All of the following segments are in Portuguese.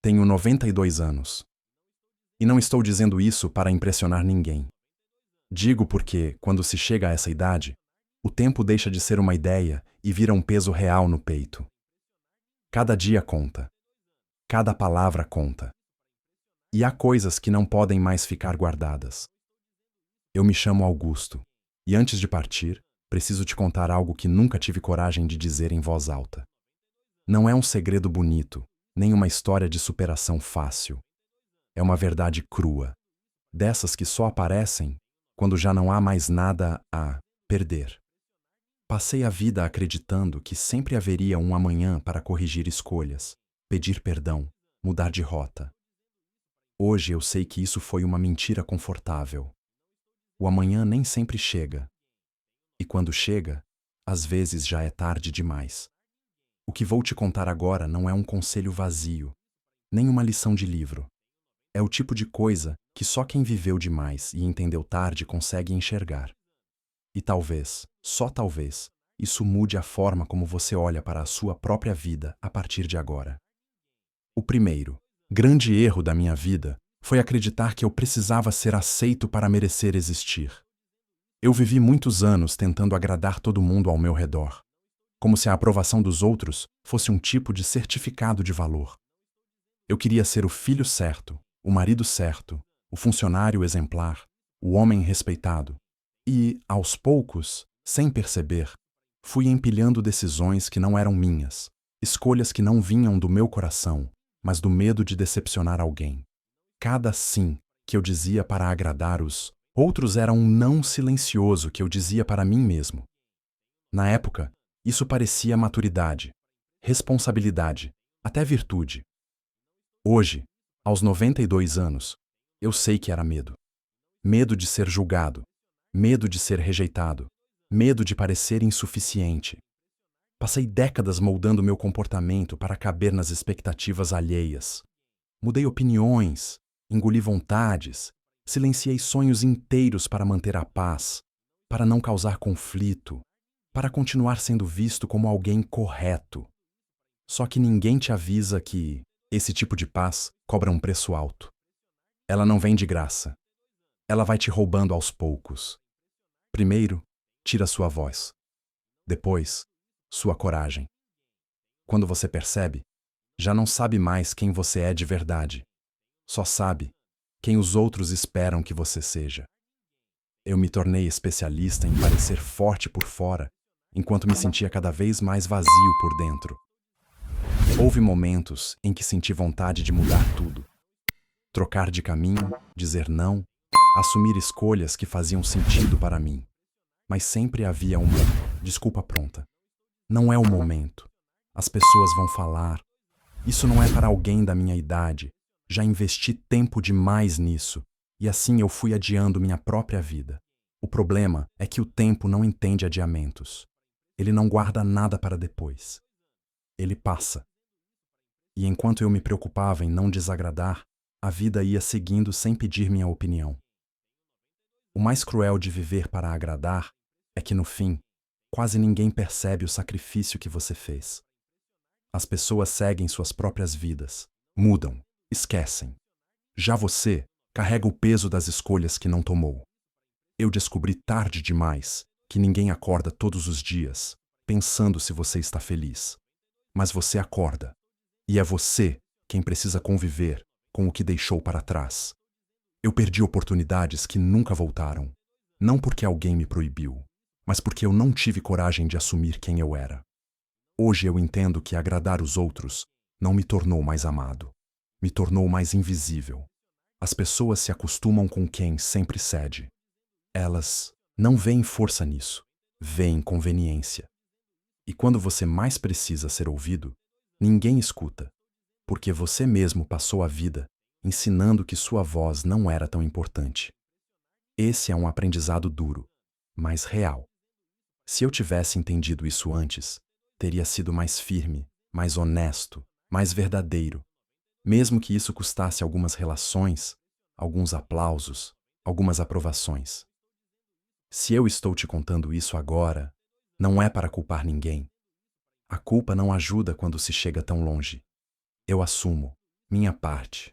Tenho 92 anos. E não estou dizendo isso para impressionar ninguém. Digo porque, quando se chega a essa idade, o tempo deixa de ser uma ideia e vira um peso real no peito. Cada dia conta. Cada palavra conta. E há coisas que não podem mais ficar guardadas. Eu me chamo Augusto, e antes de partir, preciso te contar algo que nunca tive coragem de dizer em voz alta. Não é um segredo bonito, nem uma história de superação fácil. É uma verdade crua, dessas que só aparecem quando já não há mais nada a perder. Passei a vida acreditando que sempre haveria um amanhã para corrigir escolhas, pedir perdão, mudar de rota. Hoje eu sei que isso foi uma mentira confortável. O amanhã nem sempre chega. E quando chega, às vezes já é tarde demais. O que vou te contar agora não é um conselho vazio, nem uma lição de livro. É o tipo de coisa que só quem viveu demais e entendeu tarde consegue enxergar. E talvez, só talvez, isso mude a forma como você olha para a sua própria vida a partir de agora. O primeiro, grande erro da minha vida foi acreditar que eu precisava ser aceito para merecer existir. Eu vivi muitos anos tentando agradar todo mundo ao meu redor, como se a aprovação dos outros fosse um tipo de certificado de valor. Eu queria ser o filho certo, o marido certo, o funcionário exemplar, o homem respeitado. E, aos poucos, sem perceber, fui empilhando decisões que não eram minhas, escolhas que não vinham do meu coração, mas do medo de decepcionar alguém. Cada sim que eu dizia para agradar os outros era um não silencioso que eu dizia para mim mesmo. Na época, isso parecia maturidade, responsabilidade, até virtude. Hoje, aos 92 anos, eu sei que era medo. Medo de ser julgado, medo de ser rejeitado, medo de parecer insuficiente. Passei décadas moldando meu comportamento para caber nas expectativas alheias. Mudei opiniões, engoli vontades, silenciei sonhos inteiros para manter a paz, para não causar conflito, para continuar sendo visto como alguém correto. Só que ninguém te avisa que esse tipo de paz cobra um preço alto. Ela não vem de graça. Ela vai te roubando aos poucos. Primeiro, tira sua voz. Depois, sua coragem. Quando você percebe, já não sabe mais quem você é de verdade. Só sabe quem os outros esperam que você seja. Eu me tornei especialista em parecer forte por fora, enquanto me sentia cada vez mais vazio por dentro. Houve momentos em que senti vontade de mudar tudo. Trocar de caminho, dizer não, assumir escolhas que faziam sentido para mim. Mas sempre havia uma desculpa pronta. Não é o momento. As pessoas vão falar. Isso não é para alguém da minha idade. Já investi tempo demais nisso, e assim eu fui adiando minha própria vida. O problema é que o tempo não entende adiamentos. Ele não guarda nada para depois. Ele passa. E enquanto eu me preocupava em não desagradar, a vida ia seguindo sem pedir minha opinião. O mais cruel de viver para agradar é que, no fim, quase ninguém percebe o sacrifício que você fez. As pessoas seguem suas próprias vidas, mudam, esquecem. Já você carrega o peso das escolhas que não tomou. Eu descobri tarde demais que ninguém acorda todos os dias pensando se você está feliz. Mas você acorda, e é você quem precisa conviver com o que deixou para trás. Eu perdi oportunidades que nunca voltaram, não porque alguém me proibiu, mas porque eu não tive coragem de assumir quem eu era. Hoje eu entendo que agradar os outros não me tornou mais amado, me tornou mais invisível. As pessoas se acostumam com quem sempre cede. Elas não veem força nisso, veem conveniência. E quando você mais precisa ser ouvido, ninguém escuta, porque você mesmo passou a vida ensinando que sua voz não era tão importante. Esse é um aprendizado duro, mas real. Se eu tivesse entendido isso antes, teria sido mais firme, mais honesto, mais verdadeiro, mesmo que isso custasse algumas relações, alguns aplausos, algumas aprovações. Se eu estou te contando isso agora, não é para culpar ninguém. A culpa não ajuda quando se chega tão longe. Eu assumo, minha parte.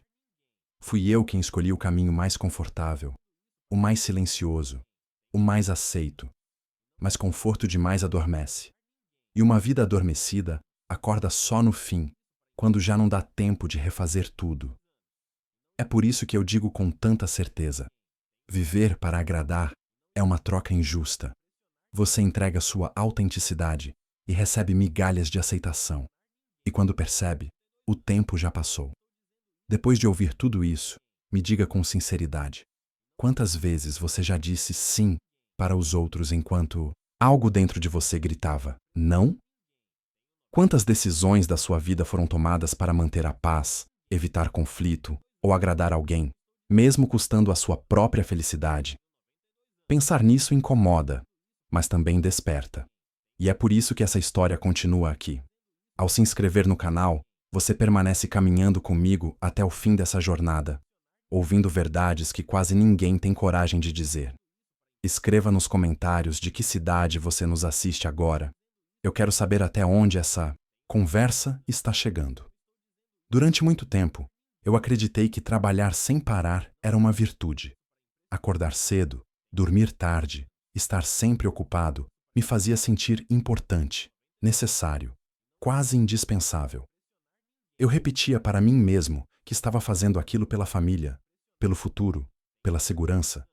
Fui eu quem escolhi o caminho mais confortável, o mais silencioso, o mais aceito. Mas conforto demais adormece. E uma vida adormecida acorda só no fim, quando já não dá tempo de refazer tudo. É por isso que eu digo com tanta certeza: viver para agradar é uma troca injusta. Você entrega sua autenticidade e recebe migalhas de aceitação. E quando percebe, o tempo já passou. Depois de ouvir tudo isso, me diga com sinceridade: quantas vezes você já disse sim para os outros enquanto algo dentro de você gritava não? Quantas decisões da sua vida foram tomadas para manter a paz, evitar conflito ou agradar alguém, mesmo custando a sua própria felicidade? Pensar nisso incomoda, mas também desperta. E é por isso que essa história continua aqui. Ao se inscrever no canal, você permanece caminhando comigo até o fim dessa jornada, ouvindo verdades que quase ninguém tem coragem de dizer. Escreva nos comentários de que cidade você nos assiste agora. Eu quero saber até onde essa conversa está chegando. Durante muito tempo, eu acreditei que trabalhar sem parar era uma virtude. Acordar cedo, dormir tarde, estar sempre ocupado me fazia sentir importante, necessário, quase indispensável. Eu repetia para mim mesmo que estava fazendo aquilo pela família, pelo futuro, pela segurança,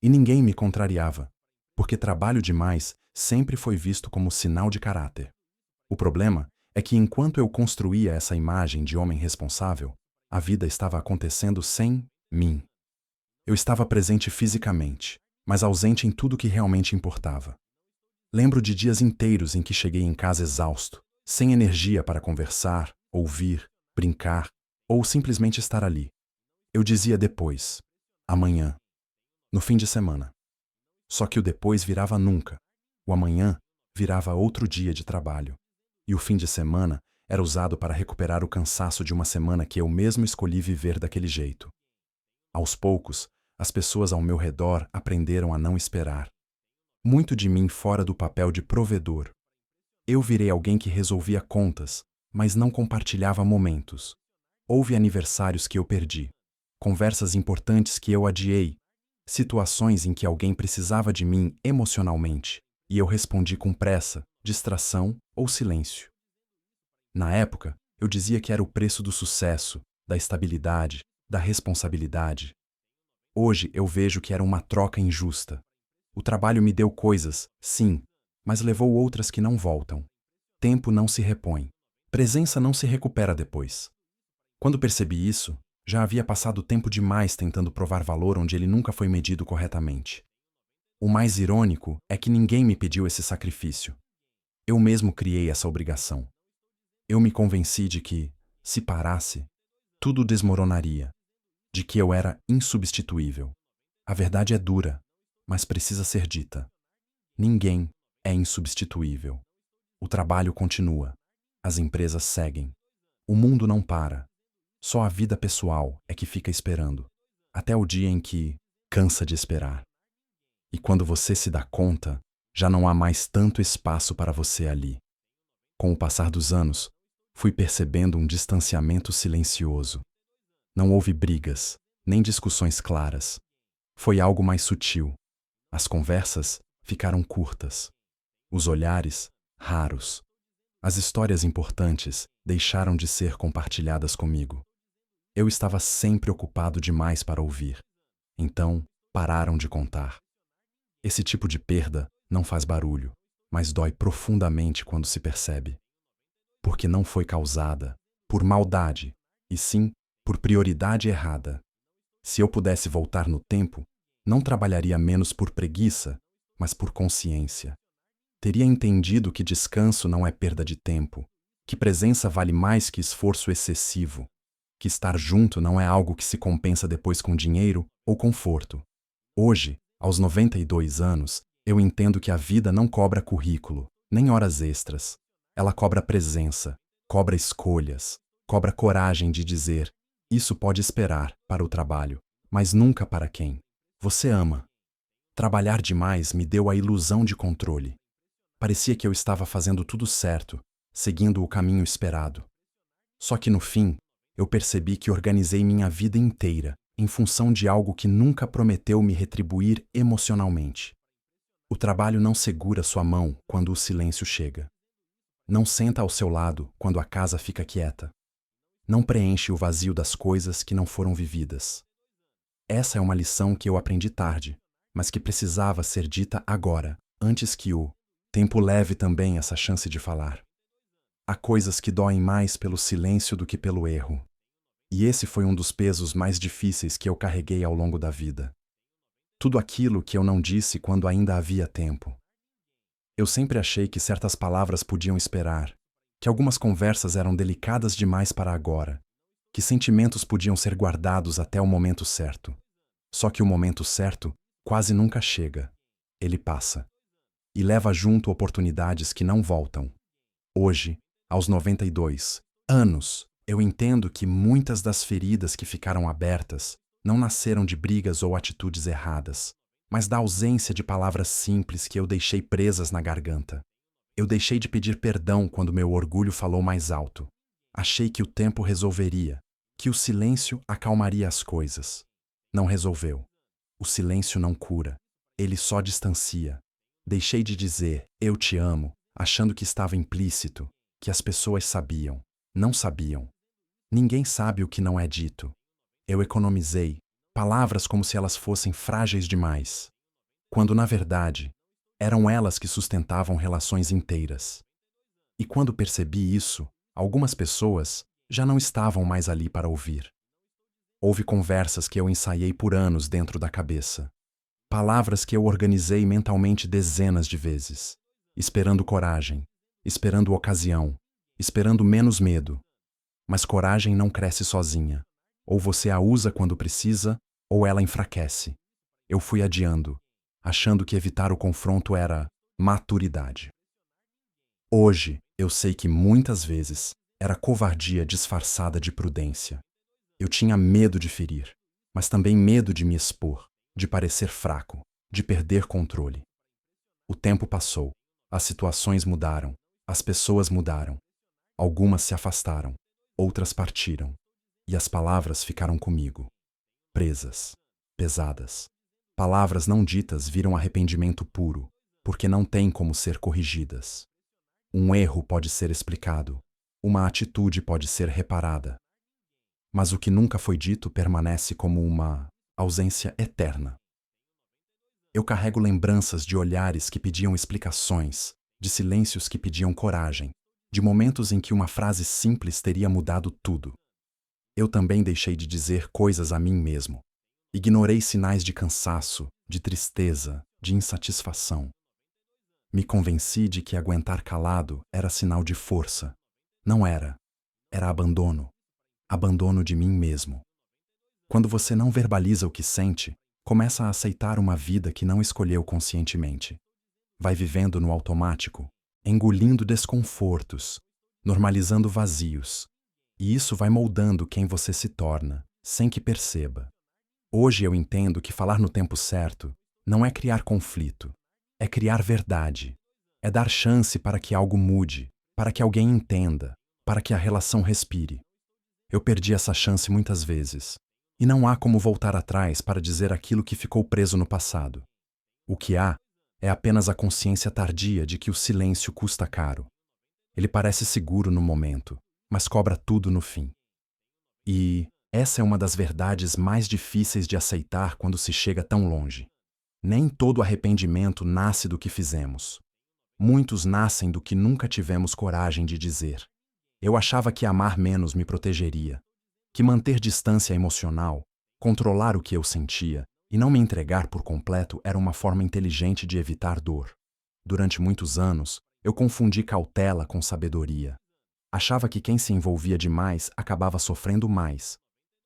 e ninguém me contrariava, porque trabalho demais sempre foi visto como sinal de caráter. O problema é que enquanto eu construía essa imagem de homem responsável, a vida estava acontecendo sem mim. Eu estava presente fisicamente, mas ausente em tudo que realmente importava. Lembro de dias inteiros em que cheguei em casa exausto, sem energia para conversar, ouvir, brincar ou simplesmente estar ali. Eu dizia depois, amanhã, no fim de semana. Só que o depois virava nunca. O amanhã virava outro dia de trabalho. E o fim de semana era usado para recuperar o cansaço de uma semana que eu mesmo escolhi viver daquele jeito. Aos poucos, as pessoas ao meu redor aprenderam a não esperar. Muito de mim fora do papel de provedor. Eu virei alguém que resolvia contas, mas não compartilhava momentos. Houve aniversários que eu perdi, conversas importantes que eu adiei, situações em que alguém precisava de mim emocionalmente, e eu respondi com pressa, distração ou silêncio. Na época, eu dizia que era o preço do sucesso, da estabilidade, da responsabilidade. Hoje eu vejo que era uma troca injusta. O trabalho me deu coisas, sim, mas levou outras que não voltam. Tempo não se repõe. Presença não se recupera depois. Quando percebi isso, já havia passado tempo demais tentando provar valor onde ele nunca foi medido corretamente. O mais irônico é que ninguém me pediu esse sacrifício. Eu mesmo criei essa obrigação. Eu me convenci de que, se parasse, tudo desmoronaria, de que eu era insubstituível. A verdade é dura, mas precisa ser dita. Ninguém é insubstituível. O trabalho continua. As empresas seguem. O mundo não para. Só a vida pessoal é que fica esperando, até o dia em que cansa de esperar. E quando você se dá conta, já não há mais tanto espaço para você ali. Com o passar dos anos, fui percebendo um distanciamento silencioso. Não houve brigas, nem discussões claras. Foi algo mais sutil. As conversas ficaram curtas. Os olhares, raros. As histórias importantes deixaram de ser compartilhadas comigo. Eu estava sempre ocupado demais para ouvir. Então, pararam de contar. Esse tipo de perda não faz barulho, mas dói profundamente quando se percebe. Porque não foi causada por maldade, e sim por prioridade errada. Se eu pudesse voltar no tempo, não trabalharia menos por preguiça, mas por consciência. Teria entendido que descanso não é perda de tempo, que presença vale mais que esforço excessivo, que estar junto não é algo que se compensa depois com dinheiro ou conforto. Hoje, aos 92 anos, eu entendo que a vida não cobra currículo, nem horas extras. Ela cobra presença, cobra escolhas, cobra coragem de dizer: isso pode esperar para o trabalho, mas nunca para quem você ama. Trabalhar demais me deu a ilusão de controle. Parecia que eu estava fazendo tudo certo, seguindo o caminho esperado. Só que no fim, eu percebi que organizei minha vida inteira em função de algo que nunca prometeu me retribuir emocionalmente. O trabalho não segura sua mão quando o silêncio chega. Não senta ao seu lado quando a casa fica quieta. Não preenche o vazio das coisas que não foram vividas. Essa é uma lição que eu aprendi tarde, mas que precisava ser dita agora, antes que o tempo leve também essa chance de falar. Há coisas que doem mais pelo silêncio do que pelo erro. E esse foi um dos pesos mais difíceis que eu carreguei ao longo da vida. Tudo aquilo que eu não disse quando ainda havia tempo. Eu sempre achei que certas palavras podiam esperar, que algumas conversas eram delicadas demais para agora, que sentimentos podiam ser guardados até o momento certo. Só que o momento certo quase nunca chega. Ele passa. E leva junto oportunidades que não voltam. Hoje, aos 92 anos, eu entendo que muitas das feridas que ficaram abertas não nasceram de brigas ou atitudes erradas, mas da ausência de palavras simples que eu deixei presas na garganta. Eu deixei de pedir perdão quando meu orgulho falou mais alto. Achei que o tempo resolveria, que o silêncio acalmaria as coisas. Não resolveu. O silêncio não cura. Ele só distancia. Deixei de dizer "eu te amo", achando que estava implícito, que as pessoas sabiam. Não sabiam. Ninguém sabe o que não é dito. Eu economizei palavras como se elas fossem frágeis demais, quando, na verdade, eram elas que sustentavam relações inteiras. E quando percebi isso, algumas pessoas já não estavam mais ali para ouvir. Houve conversas que eu ensaiei por anos dentro da cabeça. Palavras que eu organizei mentalmente dezenas de vezes, esperando coragem, esperando ocasião, esperando menos medo. Mas coragem não cresce sozinha. Ou você a usa quando precisa, ou ela enfraquece. Eu fui adiando, achando que evitar o confronto era maturidade. Hoje, eu sei que muitas vezes era covardia disfarçada de prudência. Eu tinha medo de ferir, mas também medo de me expor, de parecer fraco, de perder controle. O tempo passou, as situações mudaram, as pessoas mudaram. Algumas se afastaram, outras partiram, e as palavras ficaram comigo, presas, pesadas. Palavras não ditas viram arrependimento puro, porque não têm como ser corrigidas. Um erro pode ser explicado, uma atitude pode ser reparada, mas o que nunca foi dito permanece como uma ausência eterna. Eu carrego lembranças de olhares que pediam explicações, de silêncios que pediam coragem, de momentos em que uma frase simples teria mudado tudo. Eu também deixei de dizer coisas a mim mesmo. Ignorei sinais de cansaço, de tristeza, de insatisfação. Me convenci de que aguentar calado era sinal de força. Não era. Era abandono. Abandono de mim mesmo. Quando você não verbaliza o que sente, começa a aceitar uma vida que não escolheu conscientemente. Vai vivendo no automático, engolindo desconfortos, normalizando vazios. E isso vai moldando quem você se torna, sem que perceba. Hoje eu entendo que falar no tempo certo não é criar conflito, é criar verdade. É dar chance para que algo mude, para que alguém entenda, para que a relação respire. Eu perdi essa chance muitas vezes, e não há como voltar atrás para dizer aquilo que ficou preso no passado. O que há é apenas a consciência tardia de que o silêncio custa caro. Ele parece seguro no momento, mas cobra tudo no fim. E essa é uma das verdades mais difíceis de aceitar quando se chega tão longe. Nem todo arrependimento nasce do que fizemos. Muitos nascem do que nunca tivemos coragem de dizer. Eu achava que amar menos me protegeria, que manter distância emocional, controlar o que eu sentia e não me entregar por completo era uma forma inteligente de evitar dor. Durante muitos anos, eu confundi cautela com sabedoria. Achava que quem se envolvia demais acabava sofrendo mais,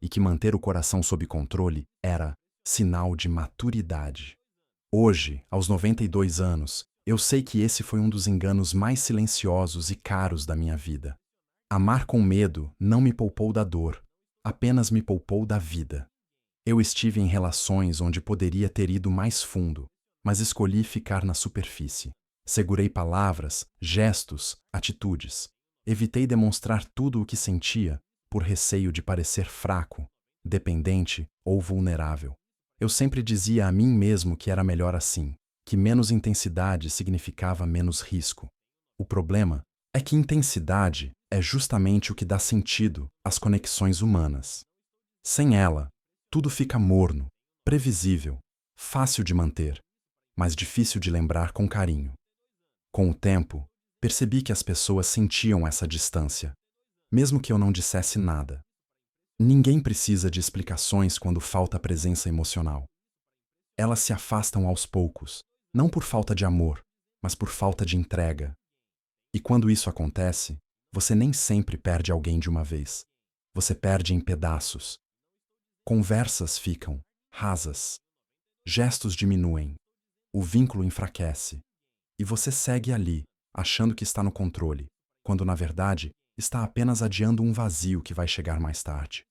e que manter o coração sob controle era sinal de maturidade. Hoje, aos 92 anos, eu sei que esse foi um dos enganos mais silenciosos e caros da minha vida. Amar com medo não me poupou da dor, apenas me poupou da vida. Eu estive em relações onde poderia ter ido mais fundo, mas escolhi ficar na superfície. Segurei palavras, gestos, atitudes. Evitei demonstrar tudo o que sentia, por receio de parecer fraco, dependente ou vulnerável. Eu sempre dizia a mim mesmo que era melhor assim, que menos intensidade significava menos risco. O problema é que intensidade é justamente o que dá sentido às conexões humanas. Sem ela, tudo fica morno, previsível, fácil de manter, mas difícil de lembrar com carinho. Com o tempo, percebi que as pessoas sentiam essa distância, mesmo que eu não dissesse nada. Ninguém precisa de explicações quando falta presença emocional. Elas se afastam aos poucos, não por falta de amor, mas por falta de entrega. E quando isso acontece, você nem sempre perde alguém de uma vez. Você perde em pedaços. Conversas ficam rasas. Gestos diminuem. O vínculo enfraquece. E você segue ali, achando que está no controle, quando na verdade está apenas adiando um vazio que vai chegar mais tarde.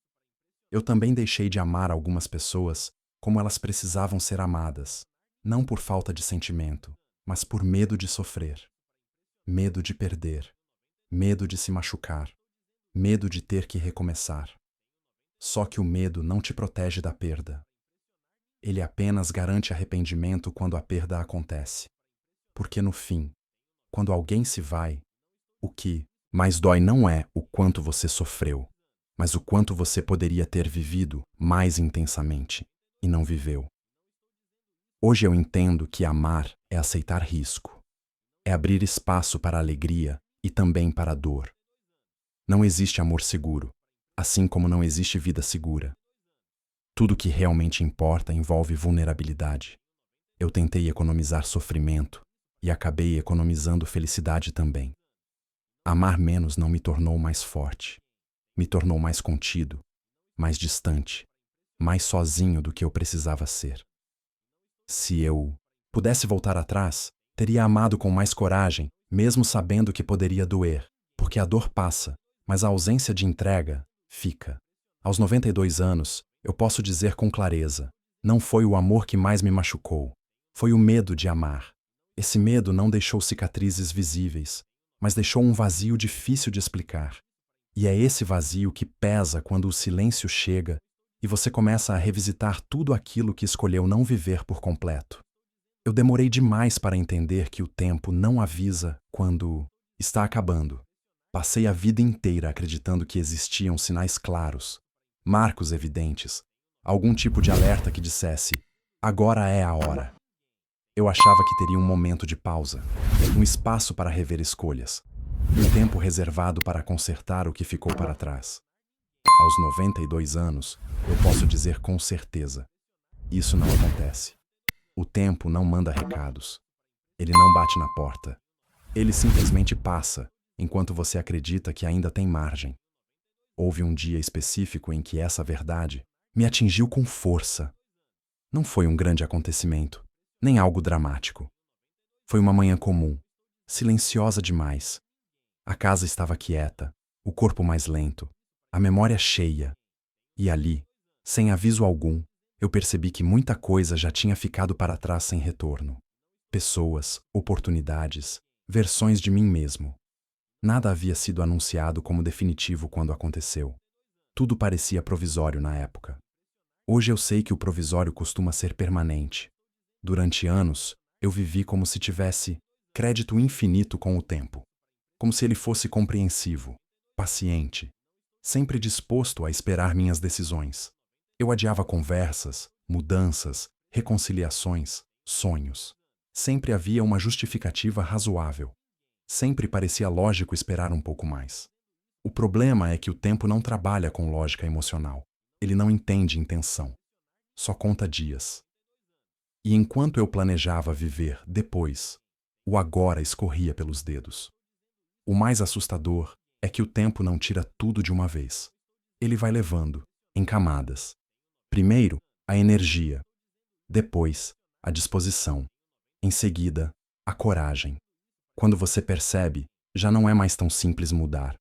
Eu também deixei de amar algumas pessoas como elas precisavam ser amadas, não por falta de sentimento, mas por medo de sofrer. Medo de perder. Medo de se machucar. Medo de ter que recomeçar. Só que o medo não te protege da perda. Ele apenas garante arrependimento quando a perda acontece. Porque no fim, quando alguém se vai, o que mais dói não é o quanto você sofreu, mas o quanto você poderia ter vivido mais intensamente e não viveu. Hoje eu entendo que amar é aceitar risco. É abrir espaço para a alegria e também para a dor. Não existe amor seguro, assim como não existe vida segura. Tudo que realmente importa envolve vulnerabilidade. Eu tentei economizar sofrimento e acabei economizando felicidade também. Amar menos não me tornou mais forte. Me tornou mais contido, mais distante, mais sozinho do que eu precisava ser. Se eu pudesse voltar atrás, teria amado com mais coragem, mesmo sabendo que poderia doer, porque a dor passa, mas a ausência de entrega fica. Aos 92 anos, eu posso dizer com clareza: não foi o amor que mais me machucou, foi o medo de amar. Esse medo não deixou cicatrizes visíveis, mas deixou um vazio difícil de explicar. E é esse vazio que pesa quando o silêncio chega e você começa a revisitar tudo aquilo que escolheu não viver por completo. Eu demorei demais para entender que o tempo não avisa quando está acabando. Passei a vida inteira acreditando que existiam sinais claros, marcos evidentes, algum tipo de alerta que dissesse: agora é a hora. Eu achava que teria um momento de pausa, um espaço para rever escolhas, um tempo reservado para consertar o que ficou para trás. Aos 92 anos, eu posso dizer com certeza: isso não acontece. O tempo não manda recados. Ele não bate na porta. Ele simplesmente passa, enquanto você acredita que ainda tem margem. Houve um dia específico em que essa verdade me atingiu com força. Não foi um grande acontecimento, nem algo dramático. Foi uma manhã comum, silenciosa demais. A casa estava quieta, o corpo mais lento, a memória cheia. E ali, sem aviso algum, eu percebi que muita coisa já tinha ficado para trás sem retorno. Pessoas, oportunidades, versões de mim mesmo. Nada havia sido anunciado como definitivo quando aconteceu. Tudo parecia provisório na época. Hoje eu sei que o provisório costuma ser permanente. Durante anos, eu vivi como se tivesse crédito infinito com o tempo. Como se ele fosse compreensivo, paciente, sempre disposto a esperar minhas decisões. Eu adiava conversas, mudanças, reconciliações, sonhos. Sempre havia uma justificativa razoável. Sempre parecia lógico esperar um pouco mais. O problema é que o tempo não trabalha com lógica emocional. Ele não entende intenção. Só conta dias. E enquanto eu planejava viver depois, o agora escorria pelos dedos. O mais assustador é que o tempo não tira tudo de uma vez. Ele vai levando, em camadas. Primeiro, a energia. Depois, a disposição. Em seguida, a coragem. Quando você percebe, já não é mais tão simples mudar.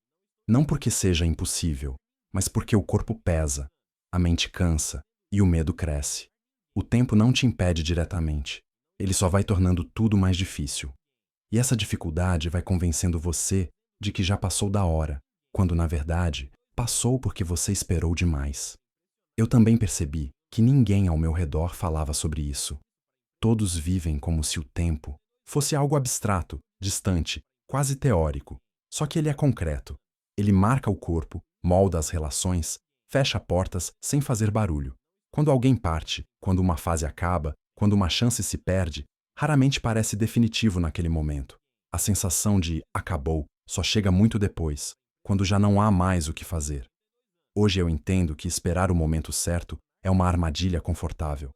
Não porque seja impossível, mas porque o corpo pesa, a mente cansa e o medo cresce. O tempo não te impede diretamente. Ele só vai tornando tudo mais difícil. E essa dificuldade vai convencendo você de que já passou da hora, quando, na verdade, Passou porque você esperou demais. Eu também percebi que ninguém ao meu redor falava sobre isso. Todos vivem como se o tempo fosse algo abstrato, distante, quase teórico. Só que ele é concreto. Ele marca o corpo, molda as relações, fecha portas sem fazer barulho. Quando alguém parte, quando uma fase acaba, quando uma chance se perde, raramente parece definitivo naquele momento. A sensação de acabou só chega muito depois, quando já não há mais o que fazer. Hoje eu entendo que esperar o momento certo é uma armadilha confortável.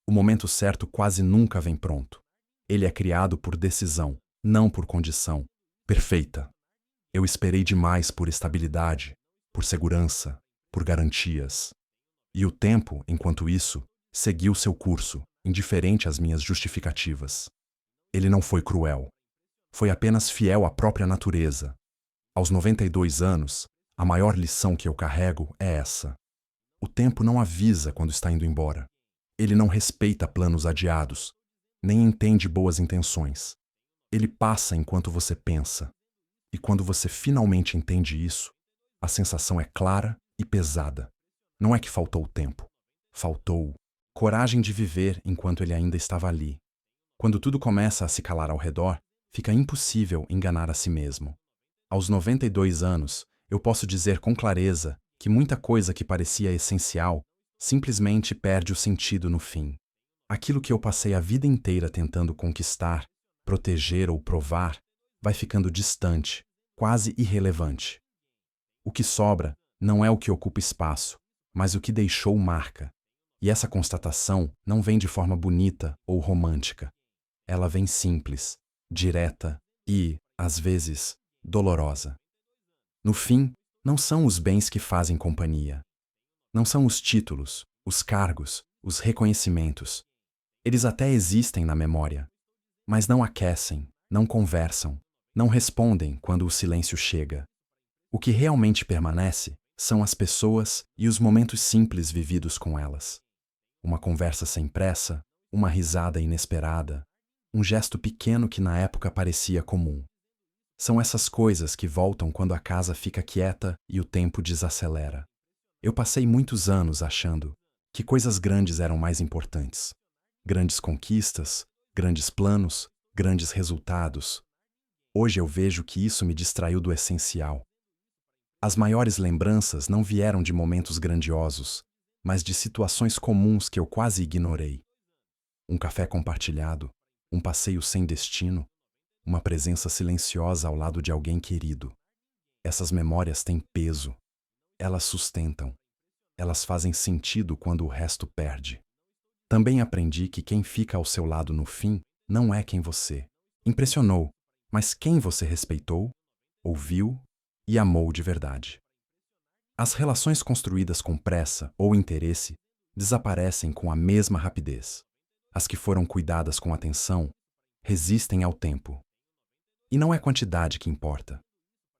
O momento certo quase nunca vem pronto. Ele é criado por decisão, não por condição perfeita. Eu esperei demais por estabilidade, por segurança, por garantias. E o tempo, enquanto isso, seguiu seu curso, indiferente às minhas justificativas. Ele não foi cruel. Foi apenas fiel à própria natureza. Aos 92 anos, a maior lição que eu carrego é essa. O tempo não avisa quando está indo embora. Ele não respeita planos adiados, nem entende boas intenções. Ele passa enquanto você pensa. E quando você finalmente entende isso, a sensação é clara e pesada. Não é que faltou tempo. Faltou coragem de viver enquanto ele ainda estava ali. Quando tudo começa a se calar ao redor, fica impossível enganar a si mesmo. Aos 92 anos, eu posso dizer com clareza que muita coisa que parecia essencial simplesmente perde o sentido no fim. Aquilo que eu passei a vida inteira tentando conquistar, proteger ou provar, vai ficando distante, quase irrelevante. O que sobra não é o que ocupa espaço, mas o que deixou marca. E essa constatação não vem de forma bonita ou romântica. Ela vem simples, direta e, às vezes, dolorosa. No fim, não são os bens que fazem companhia. Não são os títulos, os cargos, os reconhecimentos. Eles até existem na memória, mas não aquecem, não conversam, não respondem quando o silêncio chega. O que realmente permanece são as pessoas e os momentos simples vividos com elas. Uma conversa sem pressa, uma risada inesperada, um gesto pequeno que na época parecia comum. São essas coisas que voltam quando a casa fica quieta e o tempo desacelera. Eu passei muitos anos achando que coisas grandes eram mais importantes. Grandes conquistas, grandes planos, grandes resultados. Hoje eu vejo que isso me distraiu do essencial. As maiores lembranças não vieram de momentos grandiosos, mas de situações comuns que eu quase ignorei. Um café compartilhado, um passeio sem destino, uma presença silenciosa ao lado de alguém querido. Essas memórias têm peso. Elas sustentam. Elas fazem sentido quando o resto perde. Também aprendi que quem fica ao seu lado no fim não é quem você impressionou, mas quem você respeitou, ouviu e amou de verdade. As relações construídas com pressa ou interesse desaparecem com a mesma rapidez. As que foram cuidadas com atenção resistem ao tempo. E não é quantidade que importa,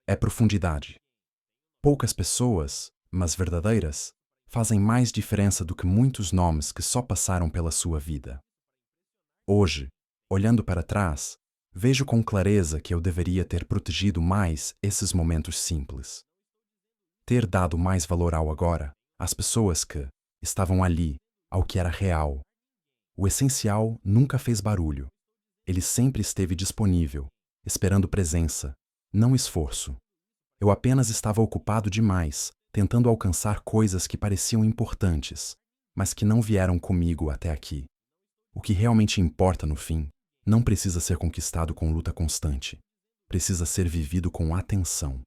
é profundidade. Poucas pessoas, mas verdadeiras, fazem mais diferença do que muitos nomes que só passaram pela sua vida. Hoje, olhando para trás, vejo com clareza que eu deveria ter protegido mais esses momentos simples. Ter dado mais valor ao agora, às pessoas que estavam ali, ao que era real. O essencial nunca fez barulho. Ele sempre esteve disponível, esperando presença, não esforço. Eu apenas estava ocupado demais, tentando alcançar coisas que pareciam importantes, mas que não vieram comigo até aqui. O que realmente importa no fim não precisa ser conquistado com luta constante. Precisa ser vivido com atenção.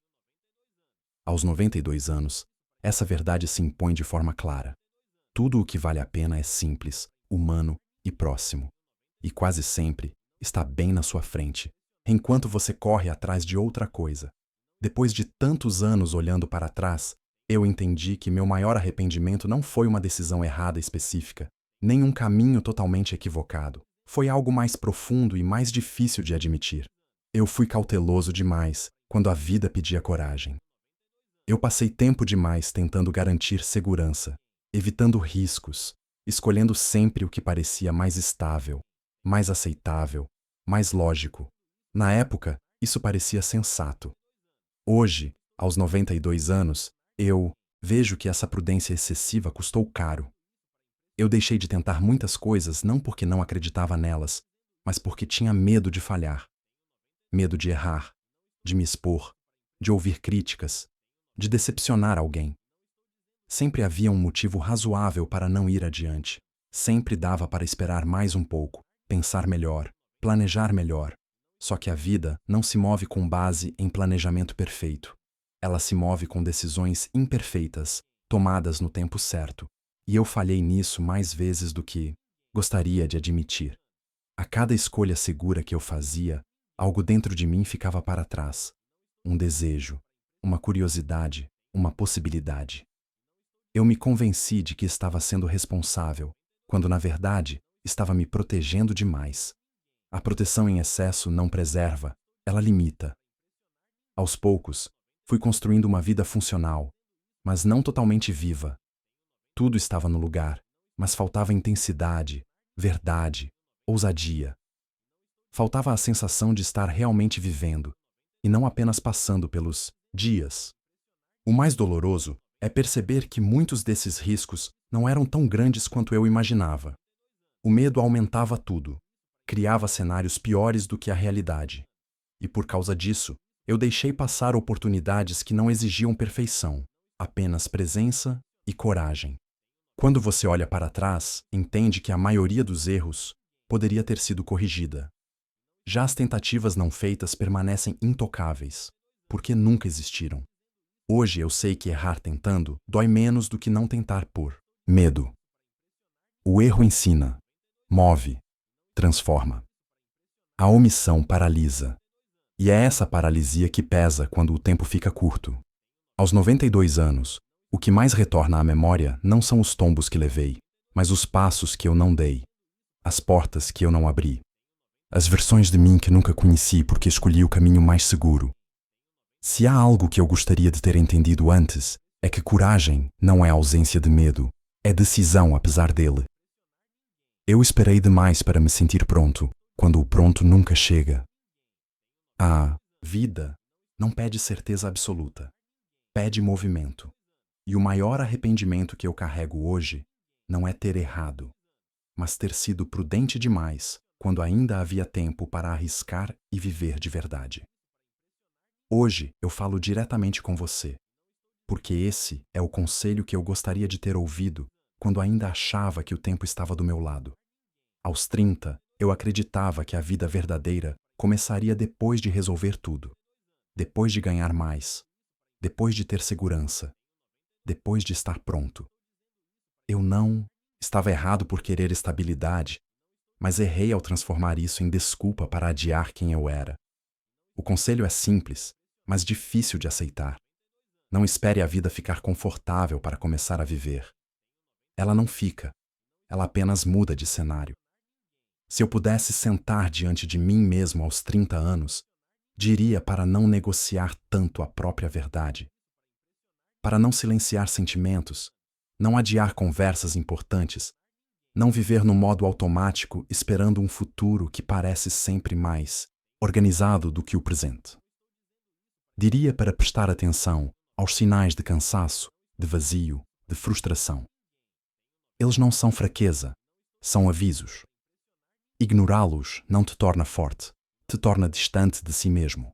Aos 92 anos, essa verdade se impõe de forma clara. Tudo o que vale a pena é simples, humano e próximo. E quase sempre está bem na sua frente, enquanto você corre atrás de outra coisa. Depois de tantos anos olhando para trás, eu entendi que meu maior arrependimento não foi uma decisão errada específica, nem um caminho totalmente equivocado. Foi algo mais profundo e mais difícil de admitir. Eu fui cauteloso demais quando a vida pedia coragem. Eu passei tempo demais tentando garantir segurança, evitando riscos, escolhendo sempre o que parecia mais estável, mais aceitável, mais lógico. Na época, isso parecia sensato. Hoje, aos 92 anos, Eu vejo que essa prudência excessiva custou caro. Eu deixei de tentar muitas coisas não porque não acreditava nelas, mas porque tinha medo de falhar. Medo de errar, de me expor, de ouvir críticas, de decepcionar alguém. Sempre havia um motivo razoável para não ir adiante. Sempre dava para esperar mais um pouco, pensar melhor, planejar melhor. Só que a vida não se move com base em planejamento perfeito. Ela se move com decisões imperfeitas, tomadas no tempo certo. E eu falhei nisso mais vezes do que gostaria de admitir. A cada escolha segura que eu fazia, algo dentro de mim ficava para trás. Um desejo, uma curiosidade, uma possibilidade. Eu me convenci de que estava sendo responsável, quando na verdade estava me protegendo demais. A proteção em excesso não preserva, ela limita. Aos poucos, fui construindo uma vida funcional, mas não totalmente viva. Tudo estava no lugar, mas faltava intensidade, verdade, ousadia. Faltava a sensação de estar realmente vivendo, e não apenas passando pelos dias. O mais doloroso é perceber que muitos desses riscos não eram tão grandes quanto eu imaginava. O medo aumentava tudo, criava cenários piores do que a realidade. E por causa disso, eu deixei passar oportunidades que não exigiam perfeição, apenas presença e coragem. Quando você olha para trás, entende que a maioria dos erros poderia ter sido corrigida. Já as tentativas não feitas permanecem intocáveis, porque nunca existiram. Hoje eu sei que errar tentando dói menos do que não tentar por medo. O erro ensina, move, transforma. A omissão paralisa. E é essa paralisia que pesa quando o tempo fica curto. Aos 92 anos, o que mais retorna à memória não são os tombos que levei, mas os passos que eu não dei, as portas que eu não abri, as versões de mim que nunca conheci porque escolhi o caminho mais seguro. Se há algo que eu gostaria de ter entendido antes, é que coragem não é ausência de medo, é decisão apesar dele. Eu esperei demais para me sentir pronto, quando o pronto nunca chega. A vida não pede certeza absoluta, pede movimento. E o maior arrependimento que eu carrego hoje não é ter errado, mas ter sido prudente demais quando ainda havia tempo para arriscar e viver de verdade. Hoje eu falo diretamente com você, porque esse é o conselho que eu gostaria de ter ouvido quando ainda achava que o tempo estava do meu lado. Aos 30, eu acreditava que a vida verdadeira começaria depois de resolver tudo, depois de ganhar mais, depois de ter segurança, depois de estar pronto. Eu não estava errado por querer estabilidade, mas errei ao transformar isso em desculpa para adiar quem eu era. O conselho é simples, mas difícil de aceitar. Não espere a vida ficar confortável para começar a viver. Ela não fica, ela apenas muda de cenário. Se eu pudesse sentar diante de mim mesmo aos 30 anos, diria para não negociar tanto a própria verdade, para não silenciar sentimentos, não adiar conversas importantes, não viver no modo automático esperando um futuro que parece sempre mais organizado do que o presente. Diria para prestar atenção aos sinais de cansaço, de vazio, de frustração. Eles não são fraqueza, são avisos. Ignorá-los não te torna forte, te torna distante de si mesmo.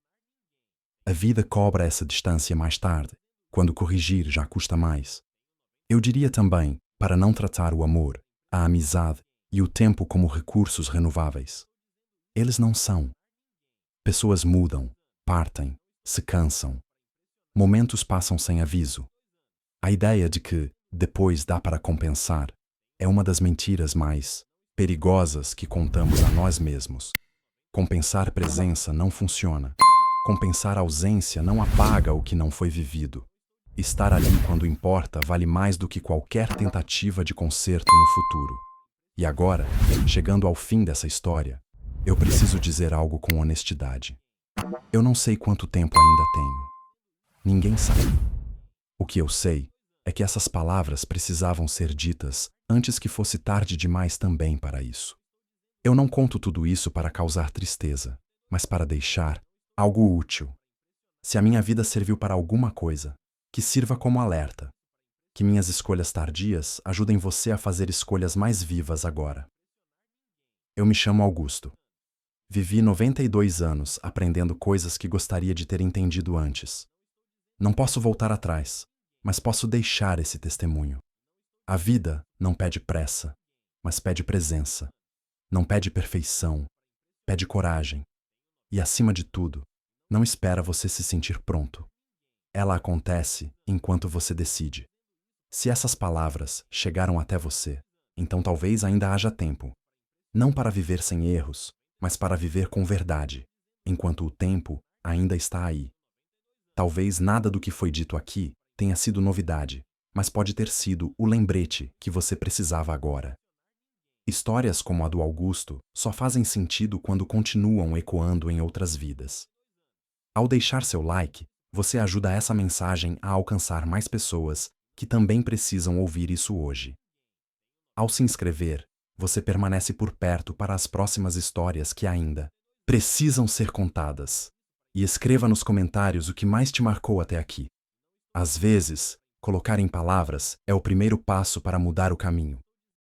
A vida cobra essa distância mais tarde, quando corrigir já custa mais. Eu diria também para não tratar o amor, a amizade e o tempo como recursos renováveis. Eles não são. Pessoas mudam, partem, se cansam. Momentos passam sem aviso. A ideia de que depois dá para compensar é uma das mentiras mais perigosas que contamos a nós mesmos. Compensar presença não funciona. Compensar ausência não apaga o que não foi vivido. Estar ali quando importa vale mais do que qualquer tentativa de conserto no futuro. E agora, chegando ao fim dessa história, eu preciso dizer algo com honestidade. Eu não sei quanto tempo ainda tenho. Ninguém sabe. O que eu sei é que essas palavras precisavam ser ditas antes que fosse tarde demais também para isso. Eu não conto tudo isso para causar tristeza, mas para deixar algo útil. Se a minha vida serviu para alguma coisa, que sirva como alerta. Que minhas escolhas tardias ajudem você a fazer escolhas mais vivas agora. Eu me chamo Augusto. Vivi 92 anos aprendendo coisas que gostaria de ter entendido antes. Não posso voltar atrás, mas posso deixar esse testemunho. A vida não pede pressa, mas pede presença. Não pede perfeição, pede coragem. E, acima de tudo, não espera você se sentir pronto. Ela acontece enquanto você decide. Se essas palavras chegaram até você, então talvez ainda haja tempo. Não para viver sem erros, mas para viver com verdade, enquanto o tempo ainda está aí. Talvez nada do que foi dito aqui tenha sido novidade, mas pode ter sido o lembrete que você precisava agora. Histórias como a do Augusto só fazem sentido quando continuam ecoando em outras vidas. Ao deixar seu like, você ajuda essa mensagem a alcançar mais pessoas que também precisam ouvir isso hoje. Ao se inscrever, você permanece por perto para as próximas histórias que ainda precisam ser contadas. E escreva nos comentários o que mais te marcou até aqui. Às vezes, colocar em palavras é o primeiro passo para mudar o caminho.